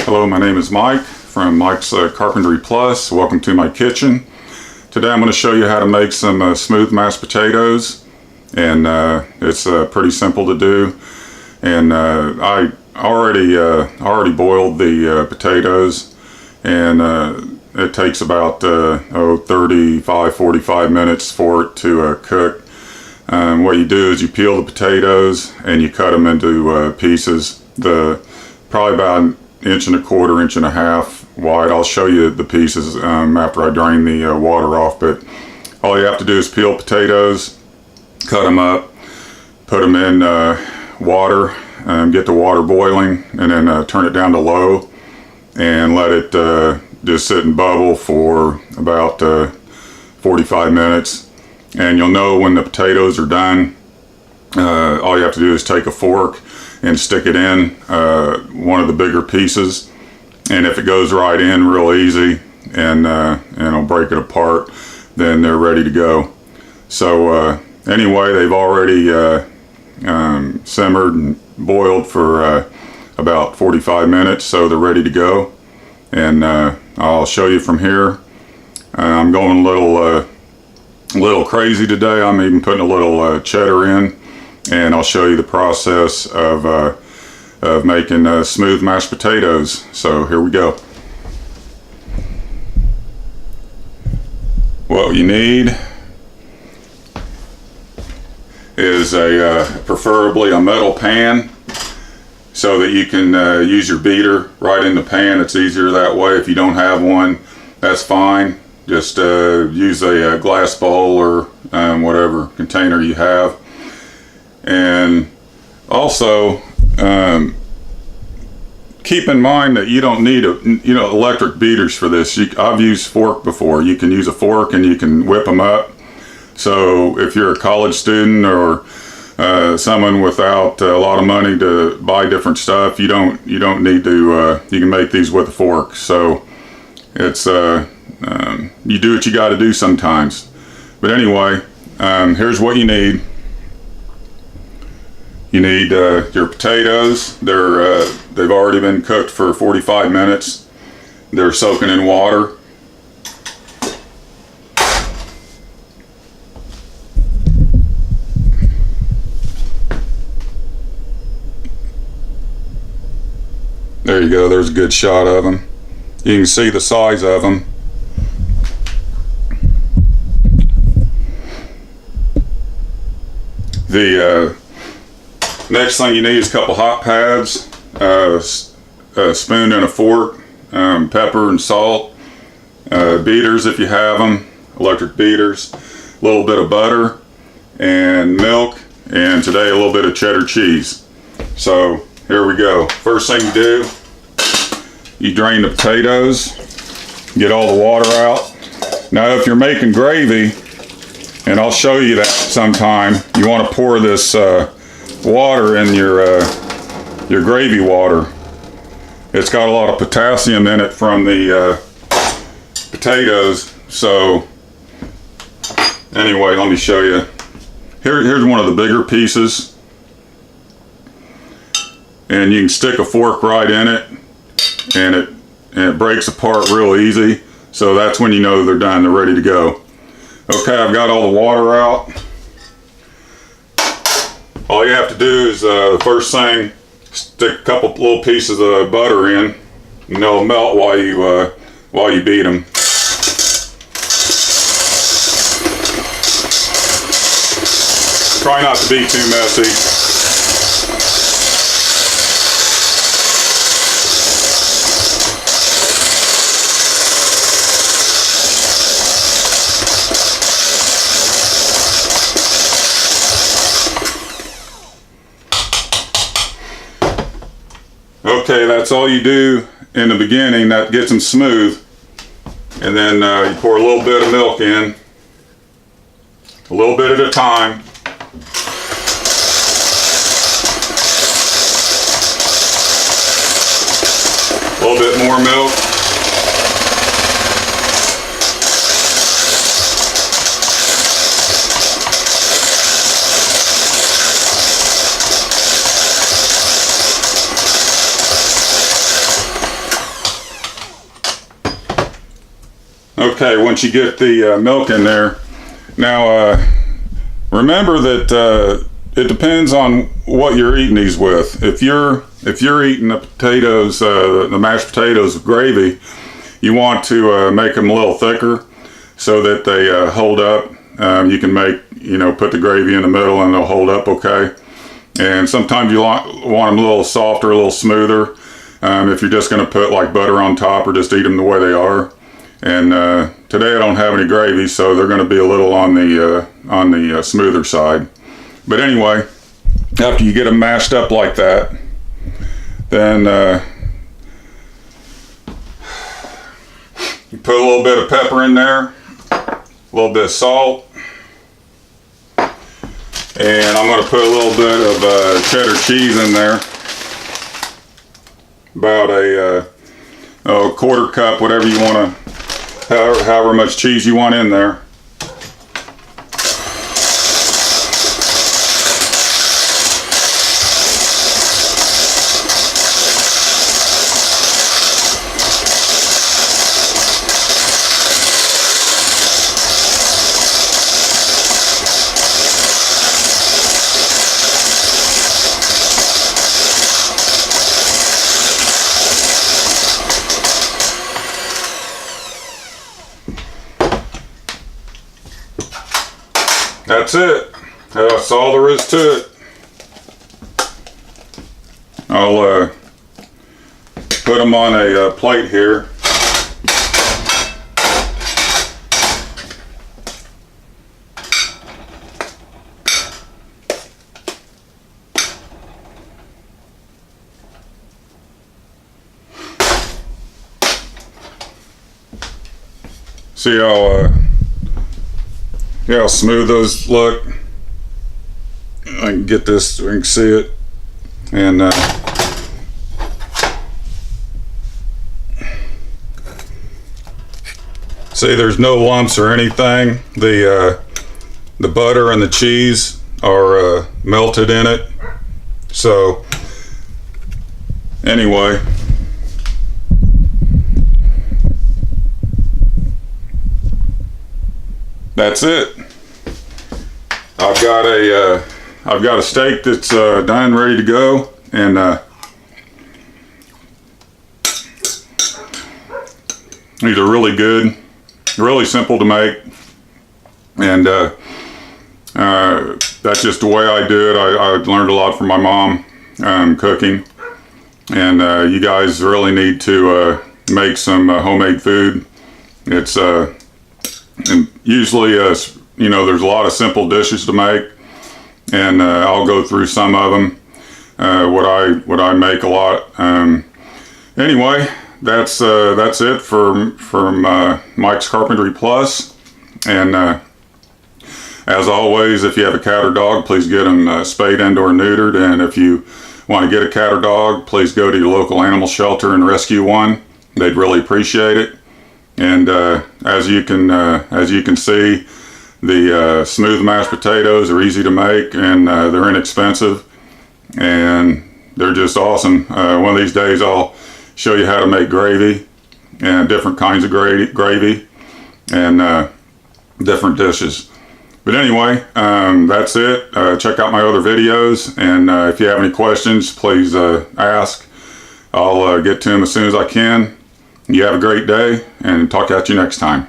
Hello, my name is Mike from MikesCarpentryPlus. Welcome to my kitchen. Today I'm going to show you how to make some smooth mashed potatoes, and it's pretty simple to do. And I already boiled the potatoes, and it takes about 35-45 minutes for it to cook. What you do is you peel the potatoes and you cut them into pieces, probably about 1.25 inches, 1.5 inches wide. I'll show you the pieces after I drain the water off, but all you have to do is peel potatoes, cut them up, put them in water, get the water boiling, and then turn it down to low and let it just sit and bubble for about 45 minutes. And you'll know when the potatoes are done. All you have to do is take a fork and stick it in one of the bigger pieces, and if it goes right in real easy and it'll break it apart, then they're ready to go. So anyway, they've already simmered and boiled for about 45 minutes, so they're ready to go. And I'll show you from here. I'm going a little crazy today. I'm even putting a little cheddar in, and I'll show you the process of making smooth mashed potatoes. So here we go. What you need is preferably a metal pan, so that you can use your beater right in the pan. It's easier that way. If you don't have one, that's fine. Just use a glass bowl or whatever container you have. And also keep in mind that you don't need electric beaters for this. I've used fork before. You can use a fork and you can whip them up. So if you're a college student or someone without a lot of money to buy different stuff, you don't need to. You can make these with a fork. So it's you do what you got to do sometimes. But anyway, here's what you need. You need your potatoes. They've already been cooked for 45 minutes. They're soaking in water. There you go. There's a good shot of them. You can see the size of them. The next thing you need is a couple hot pads, a spoon and a fork, pepper and salt, beaters if you have them, electric beaters, a little bit of butter and milk, and today a little bit of cheddar cheese. So here we go. First thing you do, you drain the potatoes, get all the water out. Now if you're making gravy, and I'll show you that sometime, you want to pour this water in your gravy water. It's got a lot of potassium in it from the potatoes. So anyway, let me show you. Here's one of the bigger pieces, and you can stick a fork right in it, and it breaks apart real easy. So that's when you know they're done, they're ready to go. Okay, I've got all the water out. All you have to do is the first thing, stick a couple little pieces of butter in, and they'll melt while you beat them. Try not to be too messy. Okay, that's all you do in the beginning. That gets them smooth. And then you pour a little bit of milk in, a little bit at a time. A little bit more milk. Okay, once you get the milk in there, now remember that it depends on what you're eating these with. If you're eating the potatoes, the mashed potatoes with gravy, you want to make them a little thicker so that they hold up. You can put the gravy in the middle and they'll hold up okay. And sometimes you want them a little softer, a little smoother. If you're just going to put like butter on top or just eat them the way they are. And today I don't have any gravy, so they're going to be a little on the smoother side. But anyway, after you get them mashed up like that, then you put a little bit of pepper in there, a little bit of salt, and I'm going to put a little bit of cheddar cheese in there, about a quarter cup, whatever you want to, however much cheese you want in there. That's it. That's all there is to it. I'll put them on a plate here. See how smooth those look. I can get this so we can see it. And see, there's no lumps or anything. The butter and the cheese are melted in it. So anyway, that's it. I've got a steak that's done, ready to go, and these are really good, really simple to make, and that's just the way I do it. I learned a lot from my mom cooking, and you guys really need to make some homemade food. It's and usually, there's a lot of simple dishes to make, and I'll go through some of them. What I make a lot. Anyway, that's it from Mike's Carpentry Plus. And as always, if you have a cat or dog, please get them spayed and or neutered. And if you want to get a cat or dog, please go to your local animal shelter and rescue one. They'd really appreciate it. And as you can see, the smooth mashed potatoes are easy to make, and they're inexpensive, and they're just awesome. One of these days I'll show you how to make gravy, and different kinds of gravy, and different dishes. But anyway, that's it. Check out my other videos, and if you have any questions, please ask. I'll get to them as soon as I can. You have a great day, and talk at you next time.